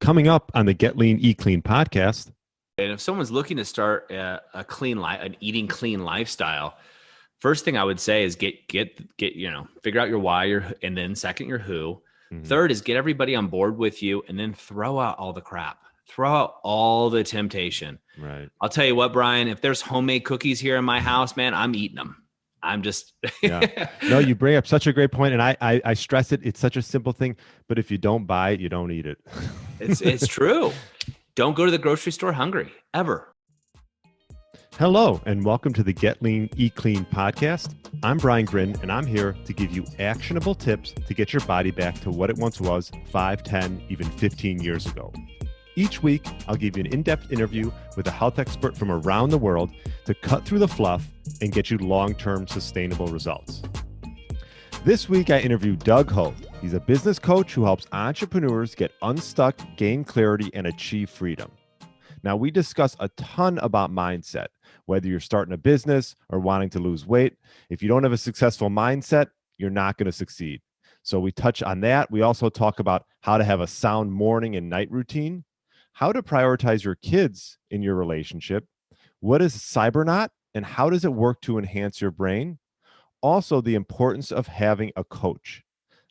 Coming up on the Get Lean, Eat Clean podcast. And if someone's looking to start a clean life, an eating clean lifestyle, first thing I would say is get figure out your why, and then second, your who. Mm-hmm. Third is get everybody on board with you, and then throw out all the crap. Throw out all the temptation. Right. I'll tell you what, Brian, if there's homemade cookies here in my house, man, I'm eating them. I'm just yeah. No, you bring up such a great point, and I stress it. It's such a simple thing, but if you don't buy it, you don't eat it. It's true. Don't go to the grocery store hungry, ever. Hello, and welcome to the Get Lean, Eat Clean podcast. I'm Brian Grin, and I'm here to give you actionable tips to get your body back to what it once was 5, 10, even 15 years ago. Each week, I'll give you an in-depth interview with a health expert from around the world to cut through the fluff and get you long-term sustainable results. This week, I interviewed Doug Holt. He's a business coach who helps entrepreneurs get unstuck, gain clarity, and achieve freedom. Now, we discuss a ton about mindset, whether you're starting a business or wanting to lose weight. If you don't have a successful mindset, you're not going to succeed. So we touch on that. We also talk about how to have a sound morning and night routine, how to prioritize your kids in your relationship, what is Cybernaut, and how does it work to enhance your brain? Also, the importance of having a coach.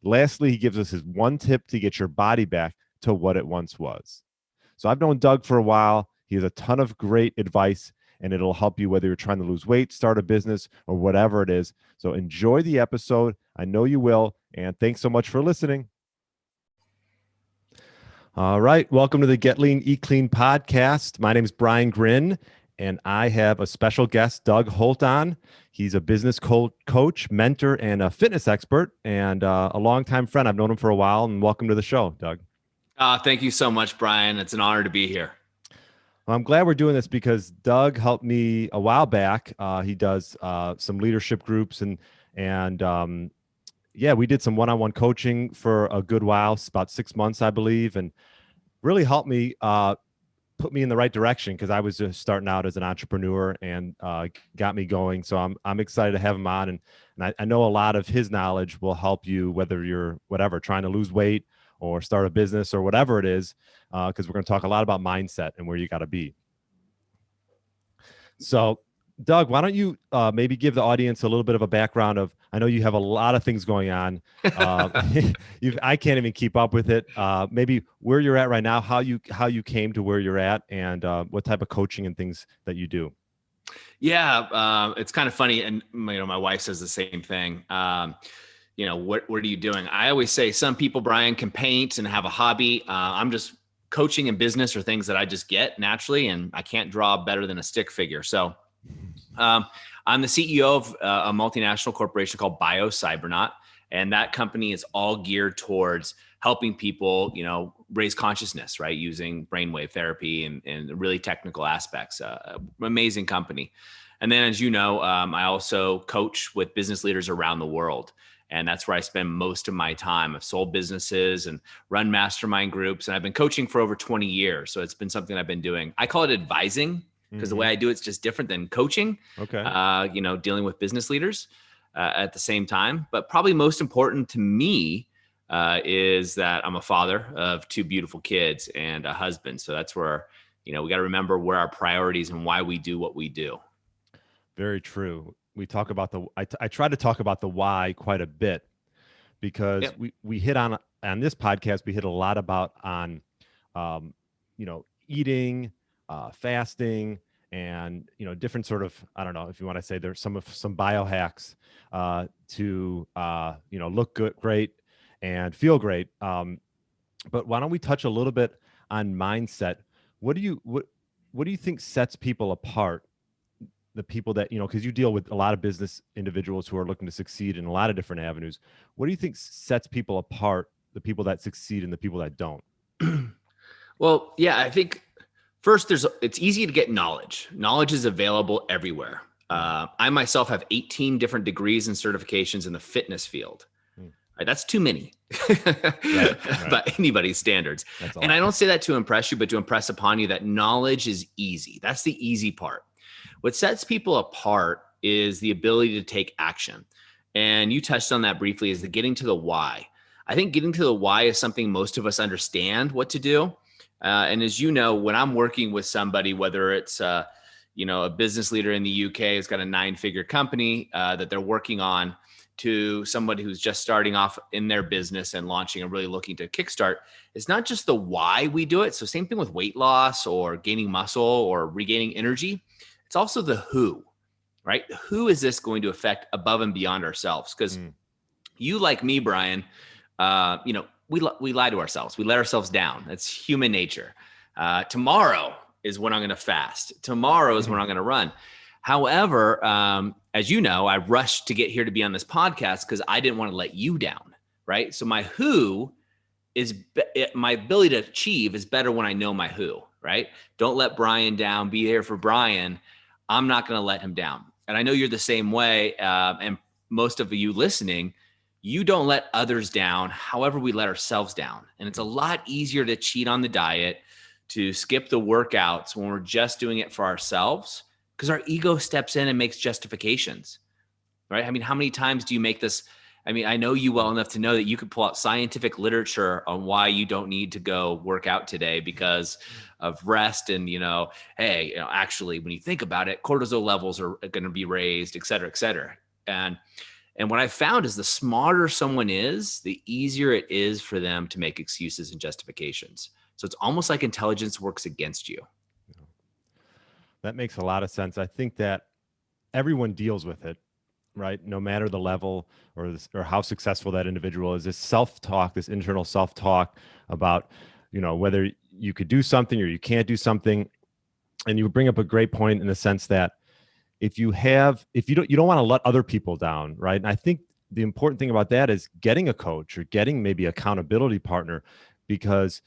Lastly, he gives us his one tip to get your body back to what it once was. So I've known Doug for a while. He has a ton of great advice, and it'll help you whether you're trying to lose weight, start a business, or whatever it is. So enjoy the episode. I know you will. And thanks so much for listening. All right. Welcome to the Get Lean, Eat Clean podcast. My name is Brian Grin, and I have a special guest, Doug Holt, on. He's a business coach, mentor, and a fitness expert, and a longtime friend. I've known him for a while, and welcome to the show, Doug. Thank you so much, Brian. It's an honor to be here. Well, I'm glad we're doing this because Doug helped me a while back. He does some leadership groups, and we did some one-on-one coaching for a good while, about 6 months, I believe, and really helped me put me in the right direction because I was just starting out as an entrepreneur and got me going. So I'm excited to have him on, and I know a lot of his knowledge will help you whether you're trying to lose weight or start a business or whatever it is, because we're going to talk a lot about mindset and where you got to be. So, Doug, why don't you maybe give the audience a little bit of a background of, I know you have a lot of things going on. I can't even keep up with it. Maybe where you're at right now, how you came to where you're at, and what type of coaching and things that you do. Yeah, it's kind of funny. And my wife says the same thing. What are you doing? I always say some people, Brian, can paint and have a hobby. I'm just coaching and business are things that I just get naturally, and I can't draw better than a stick figure. So I'm the CEO of a multinational corporation called Biocybernaut, and that company is all geared towards helping people, raise consciousness, right? Using brainwave therapy and really technical aspects. Amazing company. And then, as you know, I also coach with business leaders around the world. And that's where I spend most of my time. I've sold businesses and run mastermind groups, and I've been coaching for over 20 years. So it's been something I've been doing. I call it advising because the way I do it's just different than coaching. Okay. Dealing with business leaders at the same time. But probably most important to me is that I'm a father of 2 beautiful kids and a husband. So that's where, we got to remember where our priorities and why we do what we do. Very true. We talk about I try to talk about the why quite a bit because we hit on this podcast, we hit a lot about on, eating, fasting, and, different sort of, I don't know if you want to say there's some biohacks to, look good, great and feel great. But why don't we touch a little bit on mindset? What do you think sets people apart? The people that, because you deal with a lot of business individuals who are looking to succeed in a lot of different avenues. What do you think sets people apart, the people that succeed and the people that don't? Well, yeah, I think first it's easy to get knowledge. Knowledge is available everywhere. I myself have 18 different degrees and certifications in the fitness field. Right, that's too many right. By anybody's standards. And I don't say that to impress you, but to impress upon you that knowledge is easy. That's the easy part. What sets people apart is the ability to take action. And you touched on that briefly, is the getting to the why. I think getting to the why is something most of us understand what to do. And as you know, when I'm working with somebody, whether it's a business leader in the UK who's got a 9-figure company that they're working on, to somebody who's just starting off in their business and launching and really looking to kickstart, it's not just the why we do it. So same thing with weight loss or gaining muscle or regaining energy. It's also the who, right? Who is this going to affect above and beyond ourselves? Because you, like me, Brian, we lie to ourselves. We let ourselves down. That's human nature. Tomorrow is when I'm going to fast. Tomorrow is when I'm going to run. However, as you know, I rushed to get here to be on this podcast because I didn't want to let you down, right? So my who is my ability to achieve is better when I know my who, right? Don't let Brian down. Be there for Brian. I'm not going to let him down. And I know you're the same way. And most of you listening, you don't let others down. However, we let ourselves down. And it's a lot easier to cheat on the diet, to skip the workouts when we're just doing it for ourselves, because our ego steps in and makes justifications, right? I mean, how many times do you make this? I mean, I know you well enough to know that you could pull out scientific literature on why you don't need to go work out today because of rest. And, hey, actually, when you think about it, cortisol levels are going to be raised, et cetera, et cetera. And what I found is the smarter someone is, the easier it is for them to make excuses and justifications. So it's almost like intelligence works against you. That makes a lot of sense. I think that everyone deals with it, right? No matter the level or how successful that individual is, this self-talk, this internal self-talk about, whether you could do something or you can't do something. And you bring up a great point in the sense that if you don't want to let other people down, right? And I think the important thing about that is getting a coach or getting maybe accountability partner, because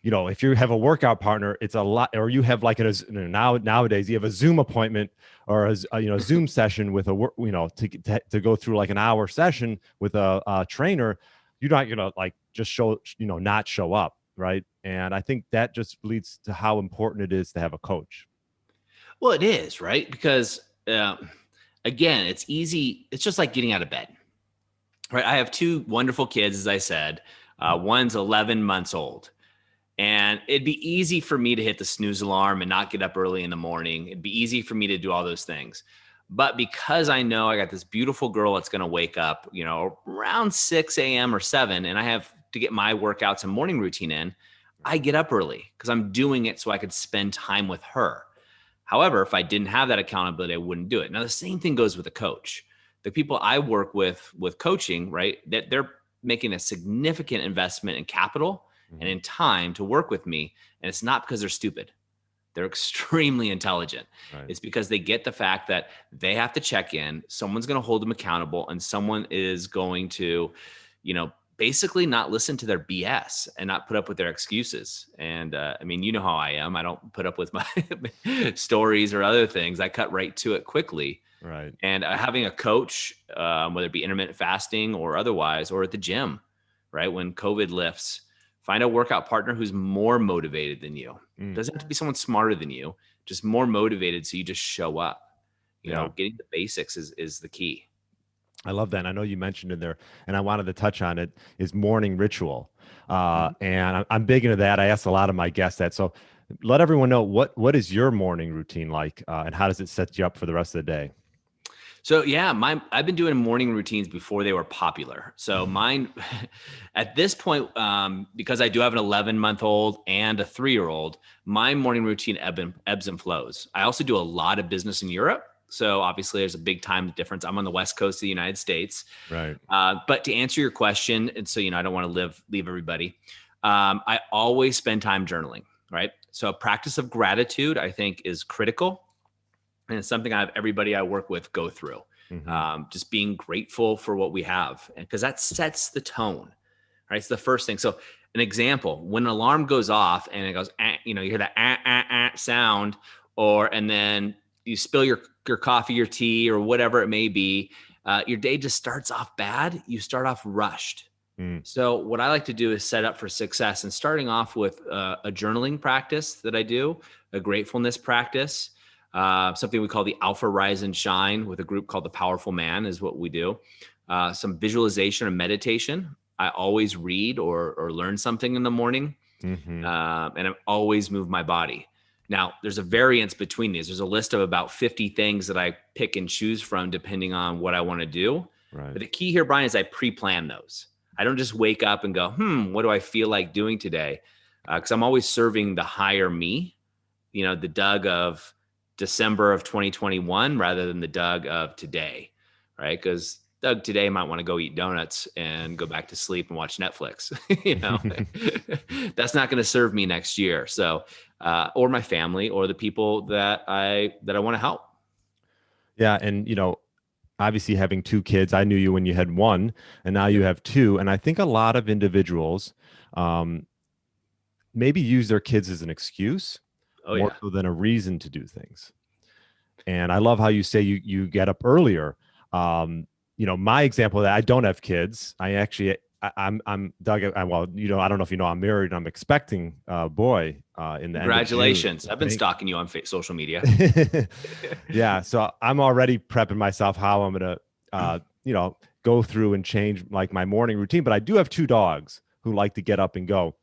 if you have a workout partner, it's a lot, or you have like nowadays you have a Zoom appointment or a Zoom session with to go through like an hour session with a trainer. You're not gonna like just not show up, right? And I think that just leads to how important it is to have a coach. Well, it is, right? Because again, it's easy. It's just like getting out of bed, right? I have 2 wonderful kids, as I said. One's 11 months old. And it'd be easy for me to hit the snooze alarm and not get up early in the morning. It'd be easy for me to do all those things. But because I know I got this beautiful girl that's going to wake up, around 6 a.m. or 7, and I have to get my workouts and morning routine in, I get up early because I'm doing it so I could spend time with her. However, if I didn't have that accountability, I wouldn't do it. Now, the same thing goes with a coach. The people I work with coaching, right, that they're making a significant investment in capital and in time to work with me. And it's not because they're stupid. They're extremely intelligent. Right. It's because they get the fact that they have to check in. Someone's going to hold them accountable, and someone is going to, basically not listen to their BS and not put up with their excuses. And I mean, you know how I am. I don't put up with my stories or other things. I cut right to it quickly. Right. And having a coach, whether it be intermittent fasting or otherwise, or at the gym, right? When COVID lifts, find a workout partner who's more motivated than you. Doesn't have to be someone smarter than you, just more motivated. So you just show up. Getting the basics is the key. I love that. And I know you mentioned in there, and I wanted to touch on it, is morning ritual. And I'm big into that. I ask a lot of my guests that. So let everyone know what is your morning routine like, and how does it set you up for the rest of the day? So yeah, I've been doing morning routines before they were popular. So mine, at this point, because I do have an 11-month-old and a 3-year-old, my morning routine ebbs and flows. I also do a lot of business in Europe. So obviously there's a big time difference. I'm on the West Coast of the United States. Right. But to answer your question, and so, I don't want to leave everybody. I always spend time journaling, right? So a practice of gratitude, I think, is critical. And it's something I have everybody I work with go through. Just being grateful for what we have. And because that sets the tone, right? It's the first thing. So an example, when an alarm goes off and it goes, you hear that sound, and then you spill your coffee, your tea, or whatever it may be, your day just starts off bad. You start off rushed. So what I like to do is set up for success, and starting off with a journaling practice that I do, a gratefulness practice, something we call the Alpha Rise and Shine with a group called the Powerful Man is what we do. Some visualization or meditation. I always read or learn something in the morning. Mm-hmm. And I've always moved my body. Now, there's a variance between these. There's a list of about 50 things that I pick and choose from depending on what I want to do. Right. But the key here, Brian, is I pre-plan those. I don't just wake up and go, what do I feel like doing today? Because I'm always serving the higher me, the Doug of December of 2021 rather than the Doug of today, right? Because Doug today might want to go eat donuts and go back to sleep and watch Netflix. That's not going to serve me next year. So, or my family or the people that I want to help. Yeah, and obviously having two kids, I knew you when you had one, and now you have two. And I think a lot of individuals maybe use their kids as an excuse Oh more yeah. so than a reason to do things. And I love how you say you get up earlier. My example of that, I don't have kids. I'm Doug. I don't know if you know, I'm married. I'm expecting a boy in the end of June. Congratulations. I've been stalking you on social media. Yeah. So I'm already prepping myself how I'm going to, go through and change like my morning routine. But I do have two dogs who like to get up and go.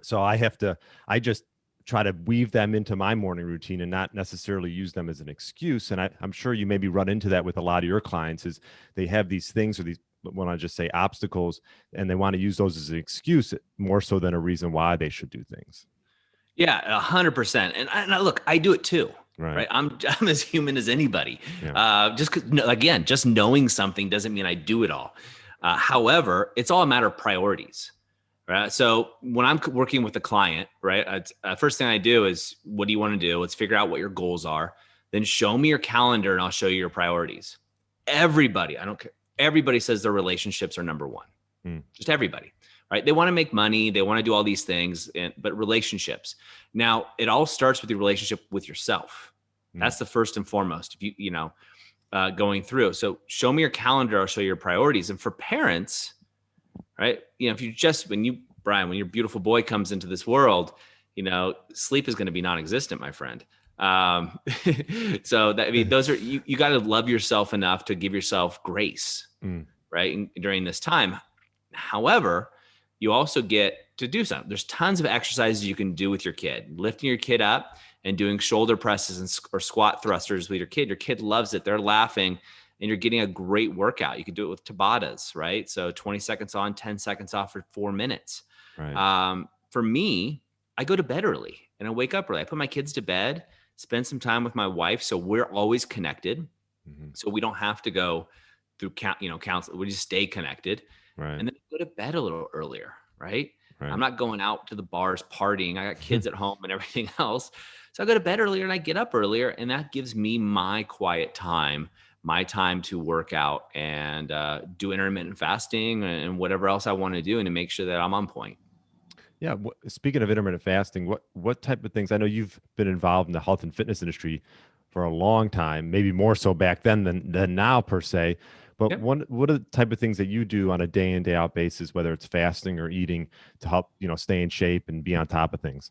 So I just try to weave them into my morning routine and not necessarily use them as an excuse. And I'm sure you maybe run into that with a lot of your clients is they have these things or these, when I just say obstacles, and they want to use those as an excuse more so than a reason why they should do things. Yeah, 100%. And look, I do it too. Right. I'm as human as anybody. Yeah. Just knowing something doesn't mean I do it all. However, it's all a matter of priorities. Right. So when I'm working with a client, right, first thing I do is, what do you want to do? Let's figure out what your goals are. Then show me your calendar and I'll show you your priorities. Everybody, I don't care. Everybody says their relationships are number one. Just everybody, right? They want to make money. They want to do all these things, but relationships. Now, it all starts with your relationship with yourself. That's the first and foremost. If going through. So show me your calendar. I'll show you your priorities. And for parents, right? If Brian, when your beautiful boy comes into this world, sleep is going to be non-existent, my friend. So those are, you got to love yourself enough to give yourself grace, right? During this time. However, you also get to do something. There's tons of exercises you can do with your kid, lifting your kid up and doing shoulder presses or squat thrusters with your kid. Your kid loves it. They're laughing. And you're getting a great workout. You can do it with Tabatas, right? So 20 seconds on, 10 seconds off for 4 minutes. Right. For me, I go to bed early and I wake up early. I put my kids to bed, spend some time with my wife. So we're always connected. So we don't have to go through counsel. We just stay connected. Right. And then go to bed a little earlier, right? I'm not going out to the bars partying. I got kids at home and everything else. So I go to bed earlier and I get up earlier, and that gives me my quiet time, my time to work out and do intermittent fasting and whatever else I want to do, and to make sure that I'm on point. Yeah. Speaking of intermittent fasting, what type of things? I know you've been involved in the health and fitness industry for a long time, maybe more so back then than now per se. But Yep. what are the type of things that you do on a day in, day out basis, whether it's fasting or eating, to help stay in shape and be on top of things?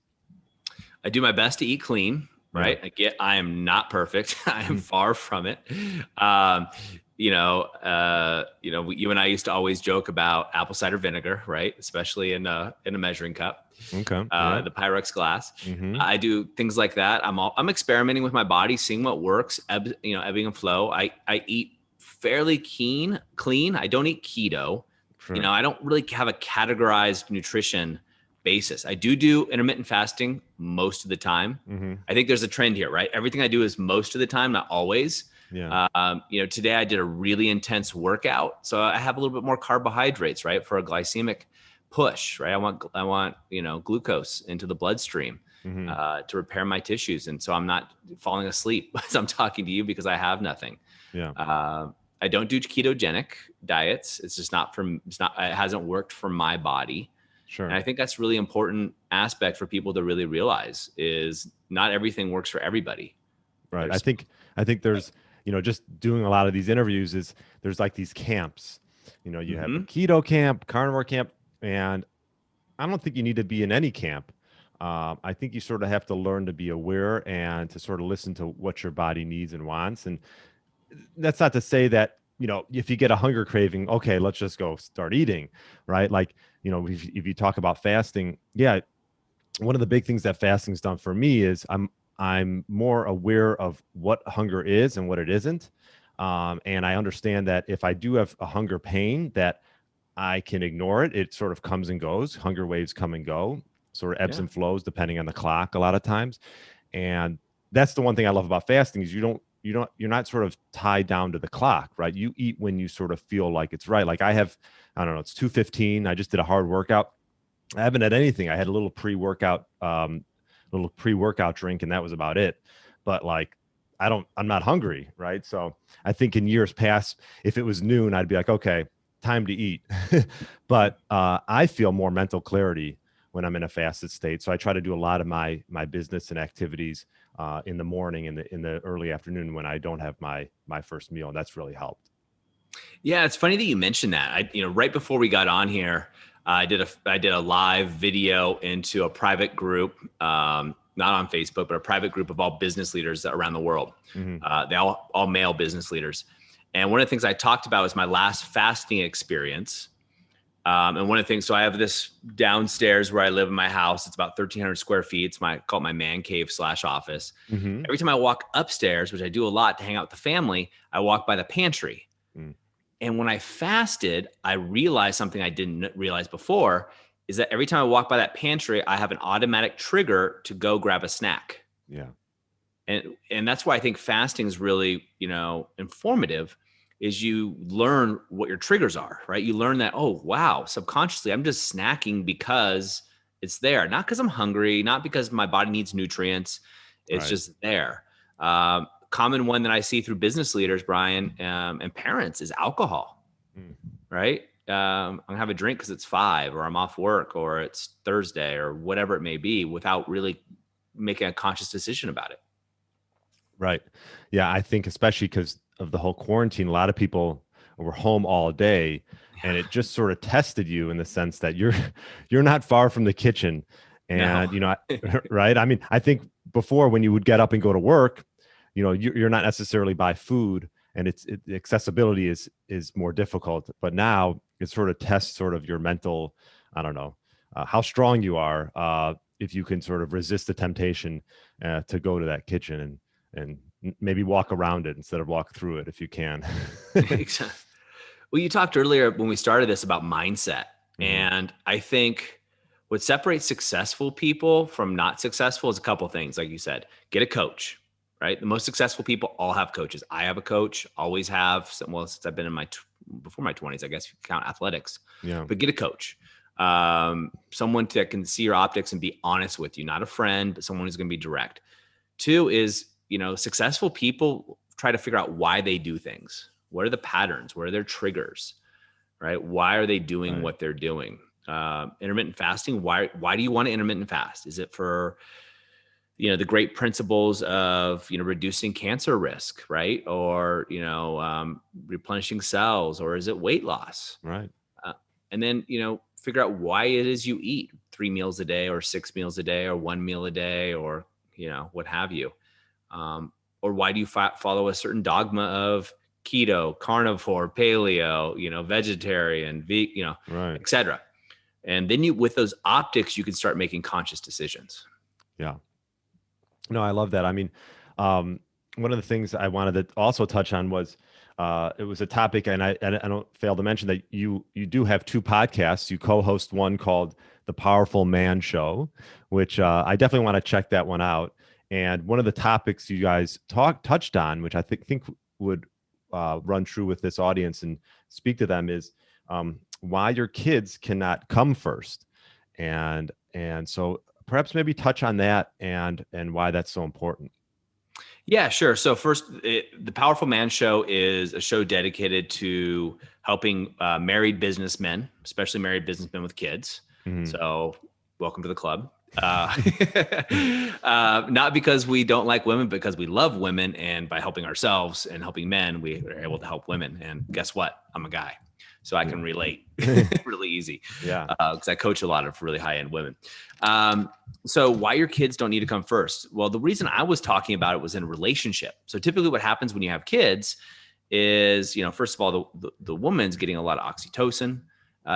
I do my best to eat clean, right? Yeah. I am not perfect. I am far from it. You and I used to always joke about apple cider vinegar, right? Especially in a measuring cup. Okay. Yeah. The Pyrex glass. Mm-hmm. I do things like that. I'm experimenting with my body, seeing what works, ebbing and flow. I eat fairly clean. I don't eat keto. Sure. I don't really have a categorized nutrition basis. I do intermittent fasting most of the time. Mm-hmm. I think there's a trend here, right? Everything I do is most of the time, not always. Yeah. Today I did a really intense workout, so I have a little bit more carbohydrates, right, for a glycemic push, right? I want glucose into the bloodstream to repair my tissues, and so I'm not falling asleep as I'm talking to you because I have nothing. Yeah. I don't do ketogenic diets. It hasn't worked for my body. Sure. And I think that's really important aspect for people to really realize is not everything works for everybody. Right. I think there's, just doing a lot of these interviews there's like these camps, you have a keto camp, carnivore camp, and I don't think you need to be in any camp. I think you sort of have to learn to be aware and to sort of listen to what your body needs and wants. And that's not to say that, if you get a hunger craving, okay, let's just go start eating, right? Like, if you talk about fasting, yeah, one of the big things that fasting's done for me is I'm more aware of what hunger is and what it isn't. And I understand that if I do have a hunger pain, that I can ignore it. It sort of comes and goes. Hunger waves come and go, sort of ebbs Yeah. and flows depending on the clock a lot of times. And that's the one thing I love about fasting is you're not sort of tied down to the clock, right? You eat when you sort of feel like it's right. Like I don't know, it's 2:15. I just did a hard workout. I haven't had anything. I had a little pre-workout drink, and that was about it. But like, I'm not hungry, right? So I think in years past, if it was noon, I'd be like, okay, time to eat. But I feel more mental clarity when I'm in a fasted state. So I try to do a lot of my business and activities in the morning, in the early afternoon when I don't have my first meal, and that's really helped. Yeah, it's funny that you mentioned that. Right before we got on here, I did a live video into a private group, not on Facebook, but a private group of all business leaders around the world. Mm-hmm. They all male business leaders. And one of the things I talked about was my last fasting experience. And one of the things, so I have this downstairs where I live in my house. It's about 1,300 square feet. It's call it my man cave / office. Mm-hmm. Every time I walk upstairs, which I do a lot to hang out with the family, I walk by the pantry. Mm. And when I fasted, I realized something I didn't realize before is that every time I walk by that pantry, I have an automatic trigger to go grab a snack. Yeah. And that's why I think fasting is really, informative, is you learn what your triggers are, right? You learn that, oh, wow, subconsciously, I'm just snacking because it's there, not because I'm hungry, not because my body needs nutrients. It's Right. just there. Common one that I see through business leaders, Brian, and parents is alcohol, Mm. right? I'm gonna have a drink because it's 5, or I'm off work, or it's Thursday, or whatever it may be, without really making a conscious decision about it. Right. Yeah, I think especially because of the whole quarantine, a lot of people were home all day, and Yeah. it just sort of tested you in the sense that you're not far from the kitchen, No. and right. I mean, I think before when you would get up and go to work, you're not necessarily by food, and the accessibility is more difficult. But now it sort of tests sort of your mental, I don't know, how strong you are, if you can sort of resist the temptation to go to that kitchen and maybe walk around it instead of walk through it if you can. Exactly. Well, you talked earlier when we started this about mindset. Mhm. And I think what separates successful people from not successful is a couple of things. Like you said, get a coach, right? The most successful people all have coaches. I have a coach, always have. Well, since I've been in before my 20s, I guess you can count athletics, Yeah. but get a coach. Someone that can see your optics and be honest with you, not a friend, but someone who's going to be direct. 2 is, successful people try to figure out why they do things. What are the patterns? What are their triggers? Right? Why are they doing Right. what they're doing? Intermittent fasting. Why do you want to intermittent fast? Is it for, the great principles of, reducing cancer risk, right? Or, replenishing cells, or is it weight loss? Right. Uh, and then, figure out why it is you eat 3 meals a day, or 6 meals a day, or 1 meal a day, or, what have you. Or why do you follow a certain dogma of keto, carnivore, paleo, vegetarian, Right. etc. And then with those optics, you can start making conscious decisions. Yeah. No, I love that. I mean, one of the things I wanted to also touch on was it was a topic, and I don't fail to mention that you do have 2 podcasts. You co-host one called The Powerful Man Show, which I definitely want to check that one out. And one of the topics you guys touched on, which I think would run true with this audience and speak to them, is why your kids cannot come first, and so perhaps maybe touch on that and why that's so important. Yeah, sure. So first, the Powerful Man Show is a show dedicated to helping married businessmen, especially married businessmen with kids. Mhm. So welcome to the club. Not because we don't like women, because we love women. And by helping ourselves and helping men, we are able to help women. And guess what? I'm a guy, so I can relate really easy, Yeah. because I coach a lot of really high-end women. So why your kids don't need to come first? Well, the reason I was talking about it was in a relationship. So typically what happens when you have kids is, first of all, the woman's getting a lot of oxytocin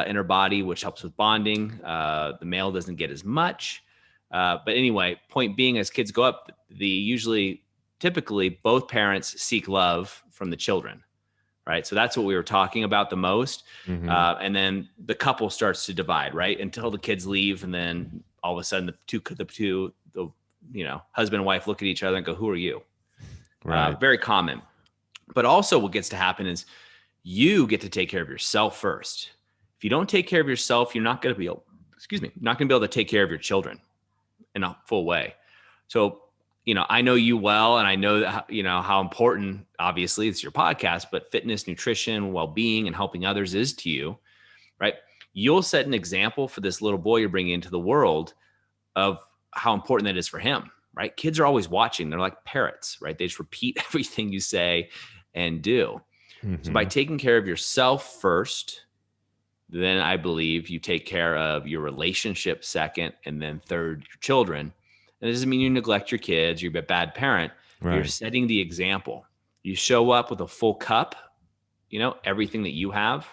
in her body, which helps with bonding. The male doesn't get as much. But anyway, point being, as kids go up, typically both parents seek love from the children, right? So that's what we were talking about the most. Mm-hmm. And then the couple starts to divide, right? Until the kids leave. And then all of a sudden the husband and wife look at each other and go, who are you? Right. Very common. But also what gets to happen is you get to take care of yourself first. If you don't take care of yourself, you're not going to be able to take care of your children in a full way. So, I know you well, and I know that, how important, obviously, it's your podcast, but fitness, nutrition, well-being, and helping others is to you, right? You'll set an example for this little boy you're bringing into the world of how important that is for him, right? Kids are always watching. They're like parrots, right? They just repeat everything you say and do. Mm-hmm. So by taking care of yourself first, then I believe you take care of your relationship second, and then third, your children. And it doesn't mean you neglect your kids, you're a bad parent. Right. You're setting the example. You show up with a full cup, everything that you have.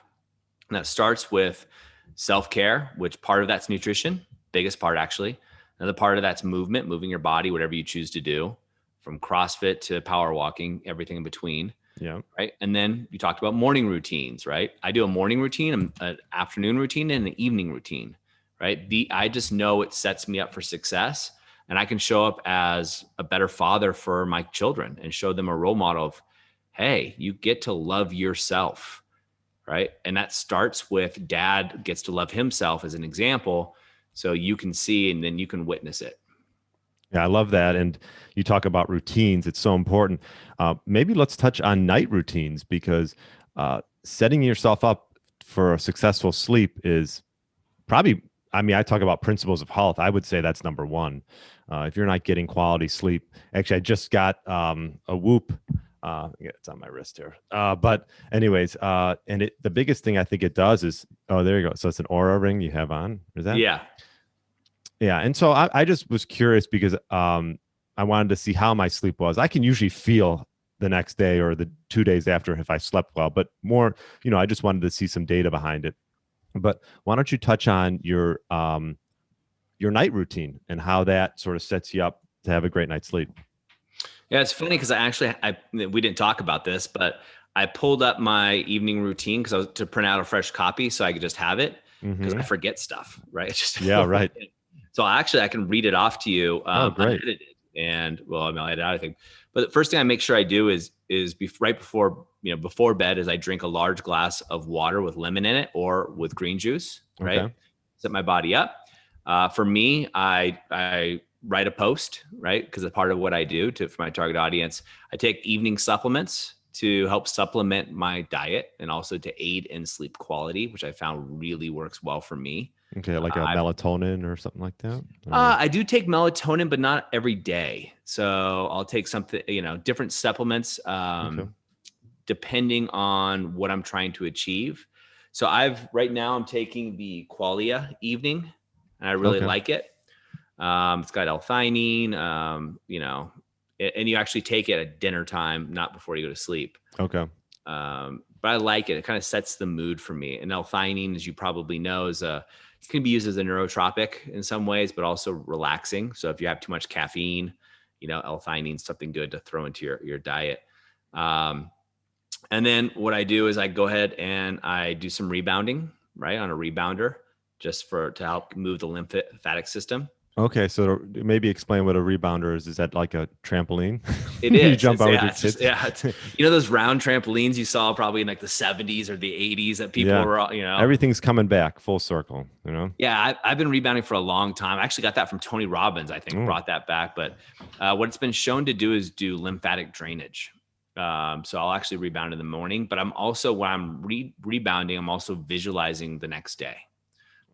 And that starts with self-care, which part of that's nutrition, biggest part actually. Another part of that's movement, moving your body, whatever you choose to do, from CrossFit to power walking, everything in between. Yeah. Right. And then you talked about morning routines, right? I do a morning routine, an afternoon routine, and an evening routine, right? I just know it sets me up for success, and I can show up as a better father for my children and show them a role model of, hey, you get to love yourself, right? And that starts with dad gets to love himself as an example, so you can see and then you can witness it. Yeah, I love that. And you talk about routines. It's so important. Maybe let's touch on night routines, because setting yourself up for a successful sleep is probably, I talk about principles of health. I would say that's number one. If you're not getting quality sleep, actually, I just got a Whoop. It's on my wrist here. But anyways, and the biggest thing I think it does is, oh, there you go. So it's an Aura ring you have on. Is that? Yeah. Yeah. And so I just was curious because I wanted to see how my sleep was. I can usually feel the next day or the 2 days after if I slept well, but more, I just wanted to see some data behind it. But why don't you touch on your night routine and how that sort of sets you up to have a great night's sleep? Yeah, it's funny because we didn't talk about this, but I pulled up my evening routine because I was to print out a fresh copy so I could just have it, because I forget stuff, right? It's just yeah, right. So actually, I can read it off to you. Great. Unedited, and I'll edit out, I think. But the first thing I make sure I do is right before bed is I drink a large glass of water with lemon in it or with green juice, right? Okay. Set my body up. For me, I write a post, right? Because it's part of what I do for my target audience. I take evening supplements to help supplement my diet and also to aid in sleep quality, which I found really works well for me. Okay, like a melatonin or something like that? I do take melatonin, but not every day. So I'll take something, different supplements, depending on what I'm trying to achieve. So right now I'm taking the Qualia evening, and I really like it. It's got L-theanine, and you actually take it at dinner time, not before you go to sleep. Okay. But I like it. It kind of sets the mood for me. And L-theanine, as you probably know, it can be used as a neurotropic in some ways, but also relaxing. So if you have too much caffeine, L-theanine is something good to throw into your diet. And then what I do is I go ahead and I do some rebounding, right, on a rebounder, just to help move the lymphatic system. Okay, so maybe explain what a rebounder is. Is that like a trampoline? It is. You jump over your kids? Those round trampolines you saw probably in like the 70s or the 80s that people were, Everything's coming back full circle, Yeah, I've been rebounding for a long time. I actually got that from Tony Robbins, I think, brought that back. But what it's been shown to do is do lymphatic drainage. So I'll actually rebound in the morning, but I'm also, when I'm rebounding, I'm also visualizing the next day.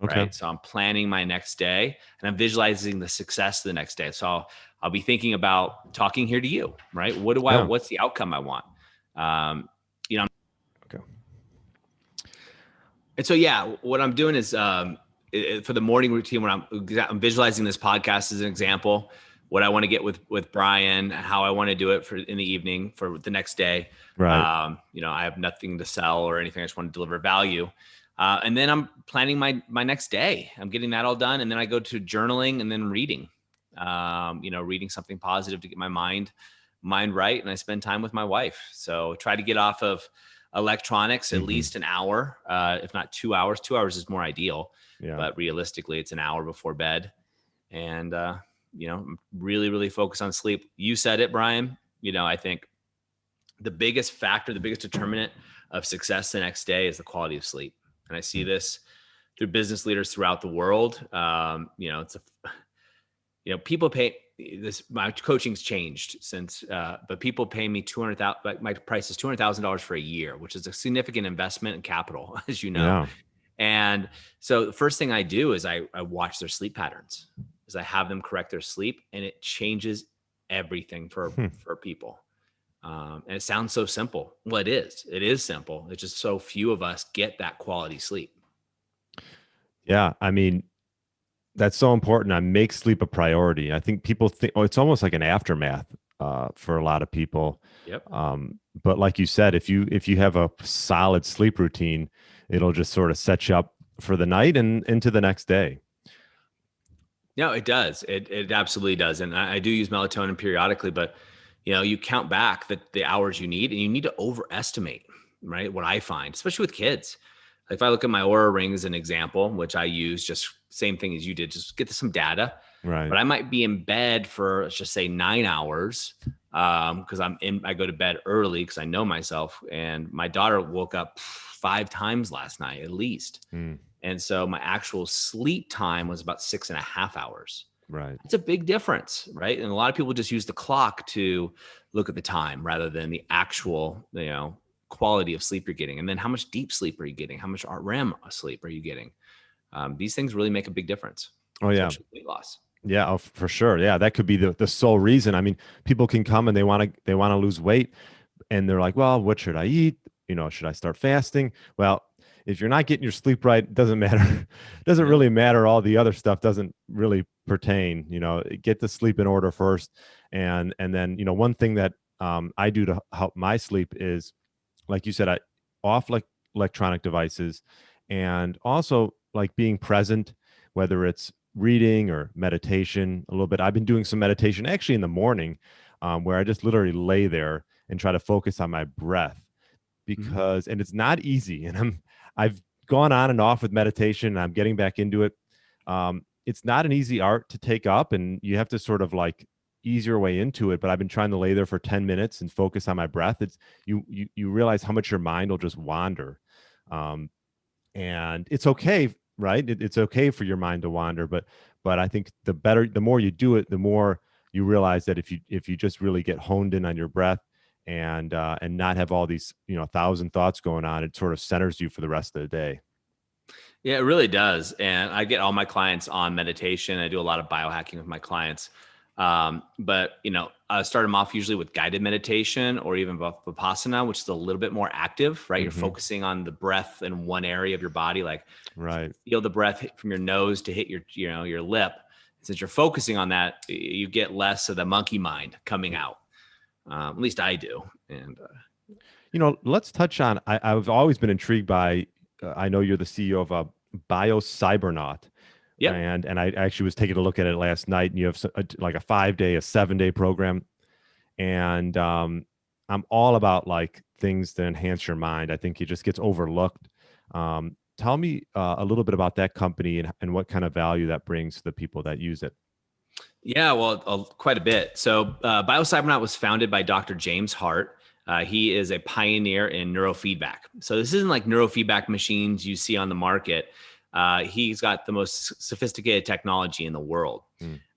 Okay. Right. So I'm planning my next day and I'm visualizing the success of the next day. So I'll be thinking about talking here to you, right? What's the outcome I want? Okay. And so, what I'm doing is, for the morning routine, when I'm visualizing this podcast as an example, what I want to get with Brian, how I want to do it in the evening for the next day. Right. I have nothing to sell or anything. I just want to deliver value. And then I'm planning my next day. I'm getting that all done. And then I go to journaling and then reading. reading something positive to get my mind right. And I spend time with my wife. So try to get off of electronics at least an hour, if not 2 hours. 2 hours is more ideal, but realistically it's an hour before bed. And, really, really focus on sleep. You said it, Brian. I think the biggest factor, the biggest determinant of success the next day is the quality of sleep. And I see this through business leaders throughout the world. People pay this. My coaching's changed since, but people pay me my price is $200,000 for a year, which is a significant investment in capital, as you know. Yeah. And so the first thing I do is I watch their sleep patterns, is I have them correct their sleep, and it changes everything for people. And it sounds so simple. Well, it is. It is simple. It's just so few of us get that quality sleep. Yeah. I mean, that's so important. I make sleep a priority. I think people think, it's almost like an aftermath for a lot of people. Yep. But like you said, if you have a solid sleep routine, it'll just sort of set you up for the night and into the next day. No, it does. It absolutely does. And I do use melatonin periodically, but you count back the hours you need, and you need to overestimate, right? What I find, especially with kids. If I look at my Aura Ring as an example, which I use, just same thing as you did, just get some data. Right. But I might be in bed for, let's just say 9 hours, because I go to bed early because I know myself. And my daughter woke up 5 times last night, at least. And so my actual sleep time was about 6.5 hours. Right. It's a big difference, right? And a lot of people just use the clock to look at the time rather than the actual, quality of sleep you're getting. And then how much deep sleep are you getting? How much REM sleep are you getting? These things really make a big difference. Oh, yeah. Especially weight loss. Yeah, for sure. Yeah, that could be the sole reason. I mean, people can come and they want to lose weight, and they're like, well, what should I eat? Should I start fasting? Well, if you're not getting your sleep right, it doesn't matter. It doesn't really matter. All the other stuff doesn't really pertain. Get the sleep in order first. And then, one thing that I do to help my sleep is, like you said, I off like electronic devices, and also like being present, whether it's reading or meditation a little bit. I've been doing some meditation actually in the morning, where I just literally lay there and try to focus on my breath, because and it's not easy. And I've gone on and off with meditation, and I'm getting back into it. It's not an easy art to take up, and you have to sort of like ease your way into it. But I've been trying to lay there for 10 minutes and focus on my breath. It's you realize how much your mind will just wander. And it's okay, right? It's okay for your mind to wander, but I think the more you do it, the more you realize that if you just really get honed in on your breath and not have all these 1,000 thoughts going on, it sort of centers you for the rest of the day. Yeah, it really does. And I get all my clients on meditation. I do a lot of biohacking with my clients. But I start them off usually with guided meditation or even Vipassana, which is a little bit more active, right? You're focusing on the breath in one area of your body, like right. Feel the breath hit from your nose to hit your lip. Since you're focusing on that, you get less of the monkey mind coming out. At least I do. And let's touch on. I've always been intrigued by. I know you're the CEO of Biocybernaut. Yep. And I actually was taking a look at it last night, and you have like a 5-day, a 7-day program. And I'm all about like things to enhance your mind. I think it just gets overlooked. Tell me a little bit about that company and what kind of value that brings to the people that use it. Yeah, well, quite a bit. So Biocybernaut was founded by Dr. James Hart. He is a pioneer in neurofeedback. So this isn't like neurofeedback machines you see on the market. He's got the most sophisticated technology in the world.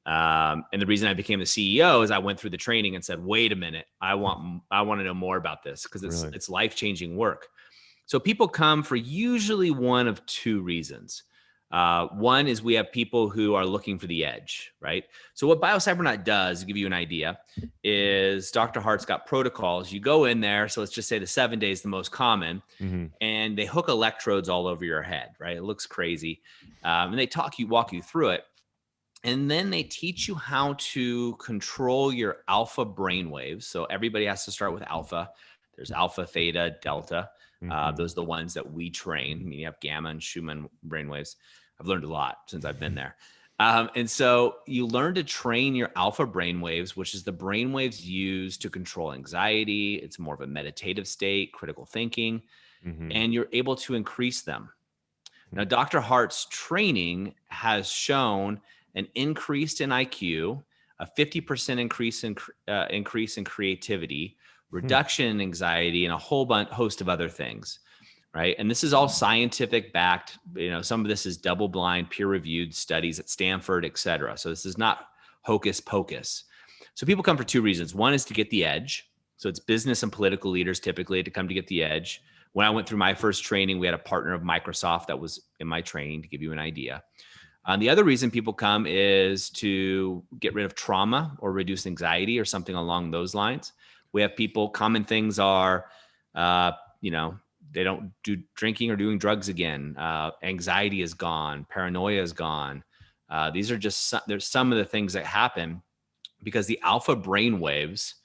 And the reason I became the CEO is I went through the training and said, wait a minute, I want to know more about this, because it's life-changing work. So people come for usually one of 2 reasons. One is we have people who are looking for the edge, right? So what Biocybernaut does, to give you an idea, is Dr. Hart's got protocols. You go in there, so let's just say the 7 days is the most common, and they hook electrodes all over your head, right? It looks crazy. And they walk you through it. And then they teach you how to control your alpha brainwaves. So everybody has to start with alpha. There's alpha, theta, delta. Those are the ones that we train. I mean, you have gamma and Schumann brainwaves. I've learned a lot since I've been there. And so you learn to train your alpha brainwaves, which is the brainwaves used to control anxiety. It's more of a meditative state, critical thinking, Mm-hmm. and you're able to increase them. Now, Dr. Hart's training has shown an increase in IQ, a 50% increase in creativity, Hmm. reduction in anxiety, and a whole host of other things. Right. And this is all scientific backed. Some of this is double blind, peer reviewed studies at Stanford, et cetera. So this is not hocus pocus. So people come for two reasons. One is to get the edge. So it's business and political leaders typically to come to get the edge. When I went through my first training, we had a partner of Microsoft that was in my training, to give you an idea. The other reason people come is to get rid of trauma or reduce anxiety or something along those lines. We have people, common things are, they don't do drinking or doing drugs again. Anxiety is gone. Paranoia is gone. These are just there's some of the things that happen because the alpha brain waves,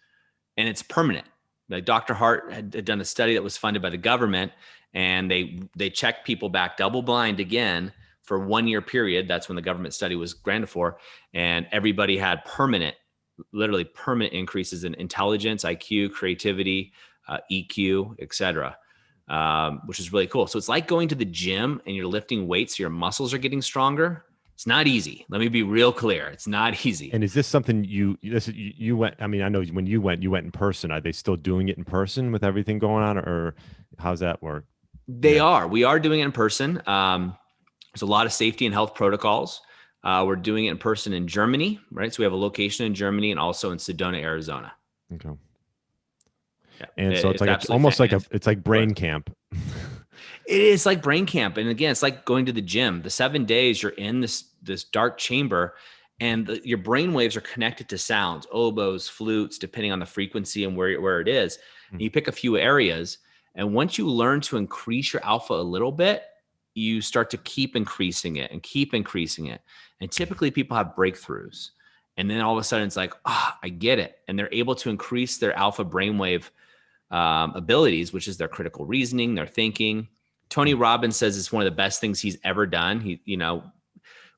and it's permanent. Like Dr. Hart had done a study that was funded by the government, and they checked people back double blind again for 1 year period. That's when the government study was granted for, and everybody had literally permanent increases in intelligence, IQ, creativity, EQ, etc. Which is really cool. So it's like going to the gym and you're lifting weights, so your muscles are getting stronger. It's not easy. Let me be real clear. It's not easy. And is this something you went? I mean, I know when you went in person. Are they still doing it in person with everything going on, or how's that work? We are doing it in person. There's a lot of safety and health protocols. We're doing it in person in Germany, right? So we have a location in Germany and also in Sedona, Arizona. Okay. Yeah. And so it's like it's like brain camp. It is like brain camp. And again, it's like going to the gym. The 7 days you're in this dark chamber, and your brain waves are connected to sounds, oboes, flutes, depending on the frequency and where it is. And you pick a few areas. And once you learn to increase your alpha a little bit, you start to keep increasing it and keep increasing it. And typically people have breakthroughs. And then all of a sudden it's like, I get it. And they're able to increase their alpha brainwave abilities, which is their critical reasoning, their thinking. Tony Robbins says it's one of the best things he's ever done.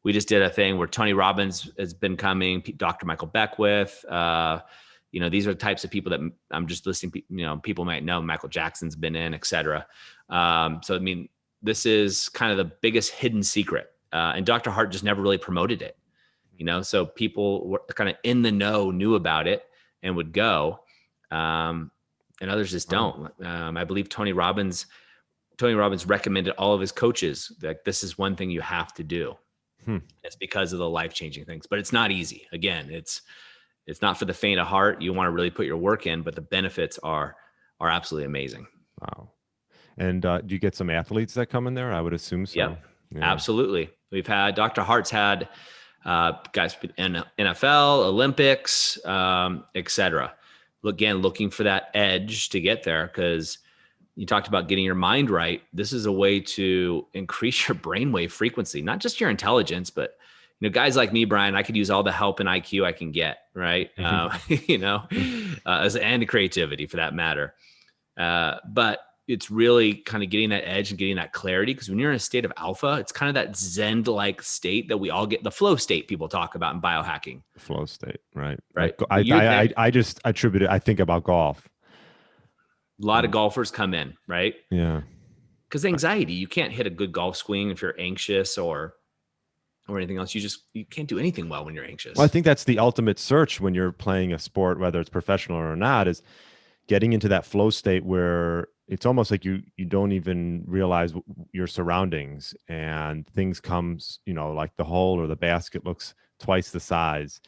We just did a thing where Tony Robbins has been coming, Dr. Michael Beckwith. These are the types of people that I'm just listening. People might know Michael Jackson's been in, et cetera. This is kind of the biggest hidden secret. And Dr. Hart just never really promoted it. So people were kind of in the know, knew about it and would go. And others just don't. I believe Tony Robbins recommended all of his coaches that this is one thing you have to do. It's because of the life-changing things, but it's not easy. Again, it's not for the faint of heart. You want to really put your work in, but the benefits are absolutely amazing. Wow. And do you get some athletes that come in there? I would assume so. Yep, yeah. Absolutely. We've had Dr. Hart's had guys in NFL, Olympics, et cetera. Again, looking for that edge to get there, because you talked about getting your mind right. This is a way to increase your brainwave frequency, not just your intelligence, but guys like me, Brian, I could use all the help and IQ I can get, right? And creativity for that matter. But it's really kind of getting that edge and getting that clarity, because when you're in a state of alpha, it's kind of that Zen-like state that we all get, the flow state people talk about in biohacking. Flow state, right? Right. I just attribute it. I think about golf. A lot of golfers come in, right? Yeah. Because anxiety, you can't hit a good golf swing if you're anxious or anything else. You can't do anything well when you're anxious. Well, I think that's the ultimate search when you're playing a sport, whether it's professional or not, is getting into that flow state where it's almost like you don't even realize your surroundings, and things comes, like the hole or the basket looks twice the size.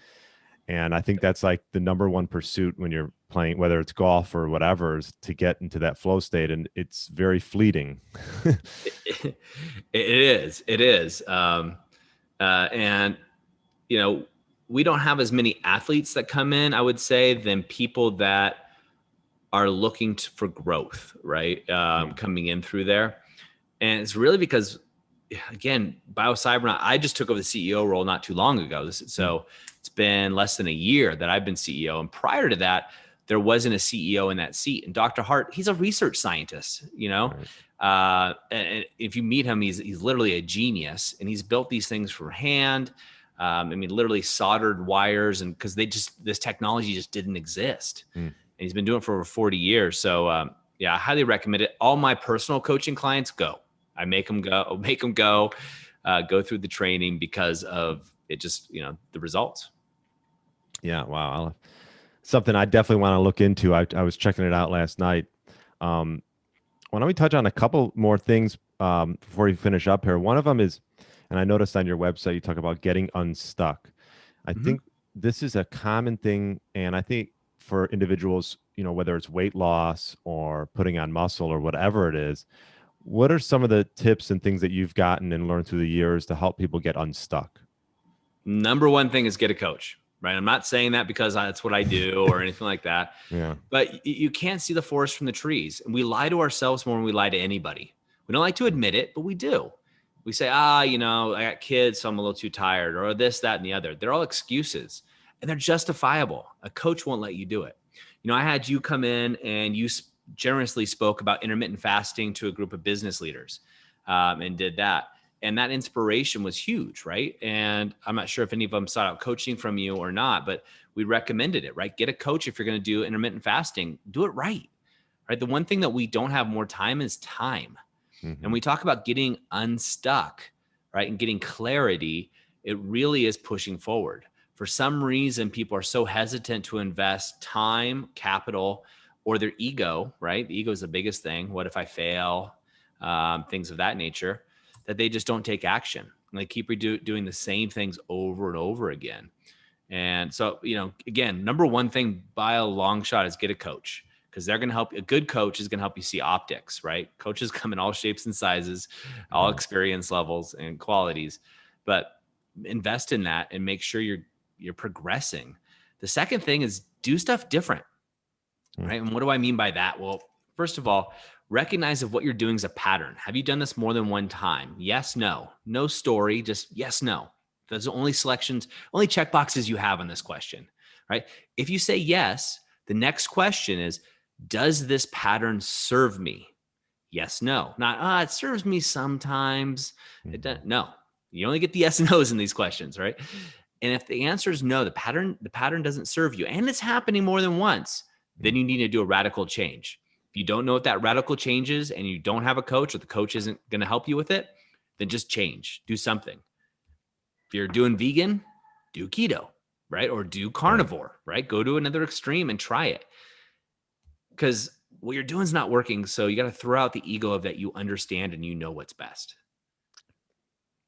And I think that's like the number one pursuit when you're playing, whether it's golf or whatever, is to get into that flow state. And it's very fleeting. It is. And, we don't have as many athletes that come in, I would say, than people that are looking for growth, right? Coming in through there. And it's really because, again, Biocybernaut, I just took over the CEO role not too long ago. So it's been less than a year that I've been CEO. And prior to that, there wasn't a CEO in that seat. And Dr. Hart, he's a research scientist, Right. and if you meet him, he's literally a genius, and he's built these things for hand. I mean, literally soldered wires, and because this technology just didn't exist. Mm. And he's been doing it for over 40 years. So yeah, I highly recommend it. All my personal coaching clients go. I make them go through the training because of it. Just the results. Yeah, wow. Something I definitely want to look into. I was checking it out last night. Um, why don't we touch on a couple more things before we finish up here? One of them is, and I noticed on your website you talk about getting unstuck. I Mm-hmm. think this is a common thing, and I think for individuals, whether it's weight loss or putting on muscle or whatever it is, what are some of the tips and things that you've gotten and learned through the years to help people get unstuck? Number one thing is get a coach, right? I'm not saying that because that's what I do or anything like that, Yeah. but you can't see the forest from the trees. And we lie to ourselves more than we lie to anybody. We don't like to admit it, but we do. We say, I got kids, so I'm a little too tired, or this, that, and the other. They're all excuses and they're justifiable. A coach won't let you do it. I had you come in and you generously spoke about intermittent fasting to a group of business leaders and did that. And that inspiration was huge, right? And I'm not sure if any of them sought out coaching from you or not, but we recommended it, right? Get a coach if you're going to do intermittent fasting. Do it right, right? The one thing that we don't have more time is time. And Mm-hmm. we talk about getting unstuck, right? And getting clarity. It really is pushing forward. For some reason, people are so hesitant to invest time, capital, or their ego, right? The ego is the biggest thing. What if I fail? Things of that nature, that they just don't take action. And they keep doing the same things over and over again. And so, again, number one thing by a long shot is get a coach, because they're going to help. A good coach is going to help you see optics, right? Coaches come in all shapes and sizes, all experience levels and qualities, but invest in that and make sure you're progressing. The second thing is do stuff different, right? And what do I mean by that? Well, first of all, recognize if what you're doing is a pattern. Have you done this more than one time? Yes, no. No story, just yes, no. Those are only check boxes you have on this question, right? If you say yes, the next question is, does this pattern serve me? Yes, no. Not, it serves me sometimes. It doesn't. No, you only get the yes and no's in these questions, right? And if the answer is no, the pattern doesn't serve you and it's happening more than once, then you need to do a radical change. If you don't know what that radical change is and you don't have a coach, or the coach isn't going to help you with it, then just change, do something. If you're doing vegan, do keto, right? Or do carnivore, right? Go to another extreme and try it. Because what you're doing is not working. So you got to throw out the ego of that you understand and you know what's best.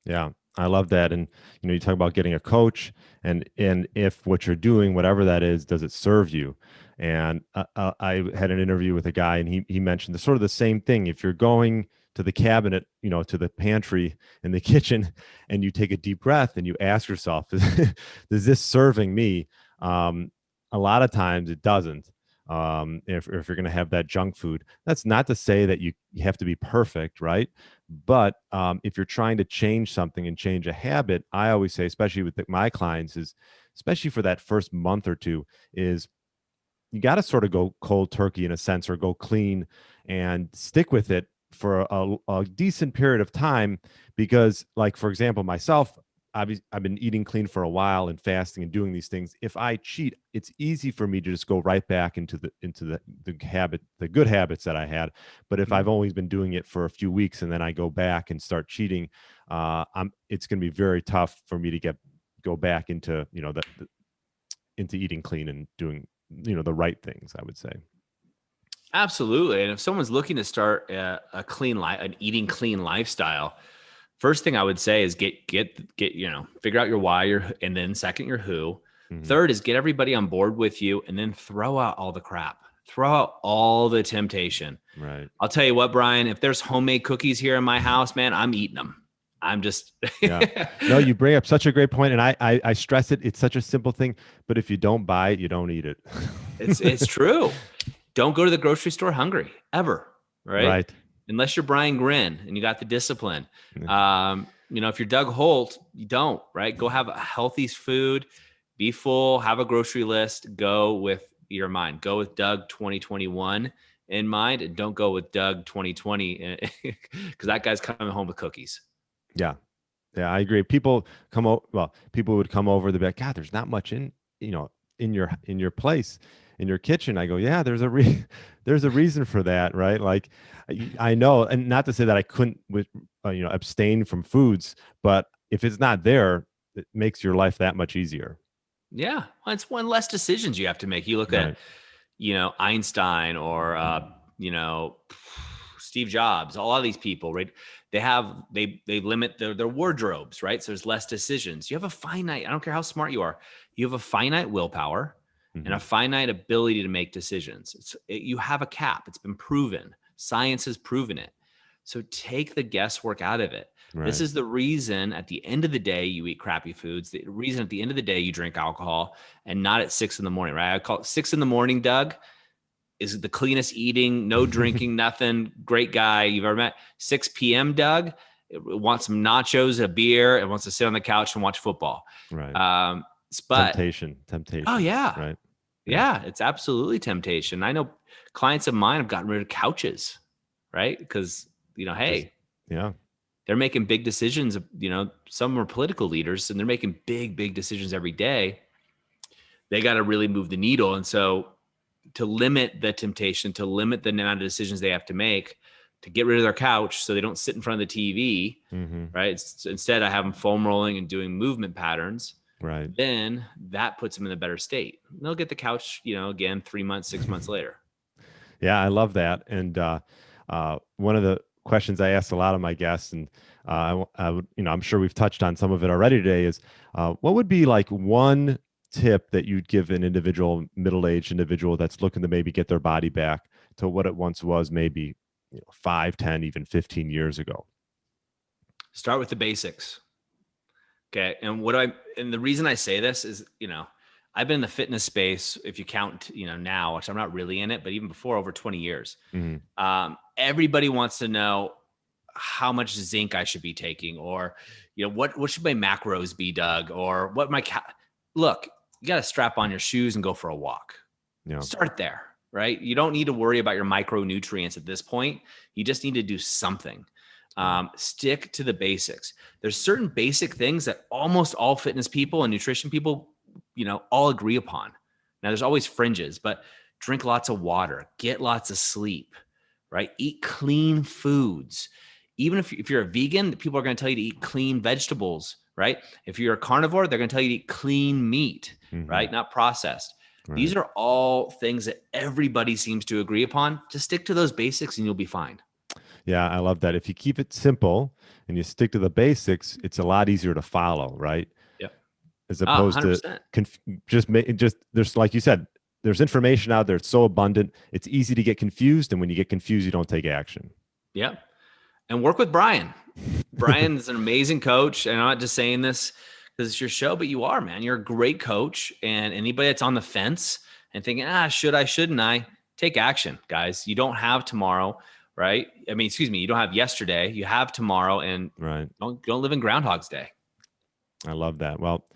Yeah, I love that. And you talk about getting a coach, and if what you're doing, whatever that is, does it serve you? And I had an interview with a guy, and he mentioned sort of the same thing. If you're going to the cabinet, to the pantry in the kitchen, and you take a deep breath and you ask yourself, is this serving me? A lot of times it doesn't. If you're going to have that junk food, that's not to say that you have to be perfect, right? But if you're trying to change something and change a habit, I always say, especially with my clients, is especially for that first month or two, is you got to sort of go cold turkey in a sense, or go clean and stick with it for a decent period of time. Because, like, for example, myself, I've been eating clean for a while and fasting and doing these things. If I cheat, it's easy for me to just go right back into the good habits that I had. But if I've only been doing it for a few weeks and then I go back and start cheating, it's going to be very tough for me to go back into into eating clean and doing the right things, I would say. Absolutely. And if someone's looking to start a clean life, an eating clean lifestyle, first thing I would say is get figure out your why, and then second, your who. Mm-hmm. Third is get everybody on board with you, and then throw out all the crap, throw out all the temptation. Right. I'll tell you what, Brian, if there's homemade cookies here in my house, man, I'm eating them. I'm just, Yeah. No, you bring up such a great point, and I stress it. It's such a simple thing, but if you don't buy it, you don't eat it. it's true. Don't go to the grocery store hungry ever. Right. Unless you're Brian Grin and you got the discipline. If you're Doug Holt, you don't, right? Go have a healthy food, be full, have a grocery list, go with your mind, go with Doug 2021 in mind, and don't go with Doug 2020 because that guy's coming home with cookies. Yeah. Yeah, I agree. People people would come over, they'd be like, God, there's not much in your place, in your kitchen. I go, yeah, there's a reason for that, right? Like I know, and not to say that I couldn't abstain from foods, but if it's not there, it makes your life that much easier. Yeah. Well, it's one less decisions you have to make. You look at, Right. Einstein or, Steve Jobs, a lot of these people, right? They limit their wardrobes, right? So there's less decisions. You have a finite, I don't care how smart you are, you have a finite willpower and a Mhm. finite ability to make decisions. You have a cap. It's been proven. Science has proven it. So take the guesswork out of it. This Right. is the reason at the end of the day you eat crappy foods. The reason at the end of the day you drink alcohol and not at 6 a.m, right? I call it 6 a.m, Doug is the cleanest eating, no drinking, nothing. Great guy you've ever met. 6 p.m, Doug wants some nachos, a beer, and wants to sit on the couch and watch football. Right. But oh Temptation. yeah, Right. Yeah. yeah, it's absolutely temptation. I know clients of mine have gotten rid of couches, right? Because Just, hey, yeah. they're making big decisions. Some are political leaders, and they're making big decisions every day. They got to really move the needle, and so to limit the temptation, to limit the amount of decisions they have to make, to get rid of their couch so they don't sit in front of the TV, Hmm. right? Instead, I have them foam rolling and doing movement patterns. Right. Then that puts them in a better state. They'll get the couch, again, 3 months, 6 months later. Yeah, I love that. And one of the questions I asked a lot of my guests, and I'm sure we've touched on some of it already today, is what would be like one tip that you'd give an individual, middle-aged individual that's looking to maybe get their body back to what it once was, maybe 5, 10, even 15 years ago? Start with the basics. Okay. And the reason I say this is, I've been in the fitness space, if you count, now, which I'm not really in it, but even before, over 20 years. Hmm. Everybody wants to know how much zinc I should be taking, or, what should my macros be, Doug, or what look, you got to strap on your shoes and go for a walk. Yeah. Start there, right? You don't need to worry about your micronutrients at this point. You just need to do something. Stick to the basics. There's certain basic things that almost all fitness people and nutrition people, all agree upon. Now there's always fringes, but drink lots of water, get lots of sleep, right? Eat clean foods. Even if you're a vegan, people are going to tell you to eat clean vegetables, right? If you're a carnivore, they're going to tell you to eat clean meat, Hmm. right? Not processed. Right. These are all things that everybody seems to agree upon. Just stick to those basics and you'll be fine. Yeah, I love that. If you keep it simple and you stick to the basics, it's a lot easier to follow, right? Yep. As Oh, opposed to 100%. just there's, like you said, there's information out there. It's so abundant. It's easy to get confused, and when you get confused, you don't take action. Yep. And work with Brian. Brian is an amazing coach. And I'm not just saying this because it's your show, but you are, man. You're a great coach. And anybody that's on the fence and thinking, should I, shouldn't I? Take action, guys. You don't have tomorrow, right? I mean, excuse me, you don't have yesterday. You have tomorrow, and Right. don't live in Groundhog's Day. I love that. Well,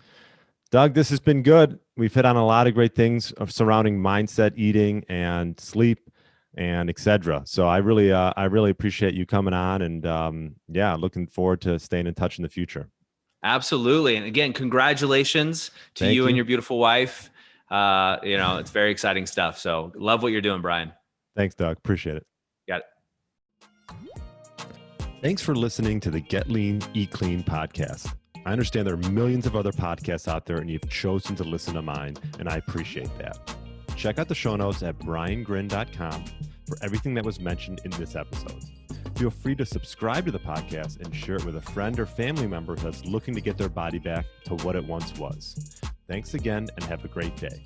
Doug, this has been good. We've hit on a lot of great things surrounding mindset, eating, and sleep, and etc. So I really appreciate you coming on, and looking forward to staying in touch in the future. Absolutely. And again, congratulations to Thank you and you. your beautiful wife. It's very exciting stuff. So love what you're doing, Brian. Thanks, Doug. Appreciate it. Got it. Thanks for listening to the Get Lean, Eat Clean podcast. I understand there are millions of other podcasts out there, and you've chosen to listen to mine, and I appreciate that. Check out the show notes at briangrin.com for everything that was mentioned in this episode. Feel free to subscribe to the podcast and share it with a friend or family member that's looking to get their body back to what it once was. Thanks again, and have a great day.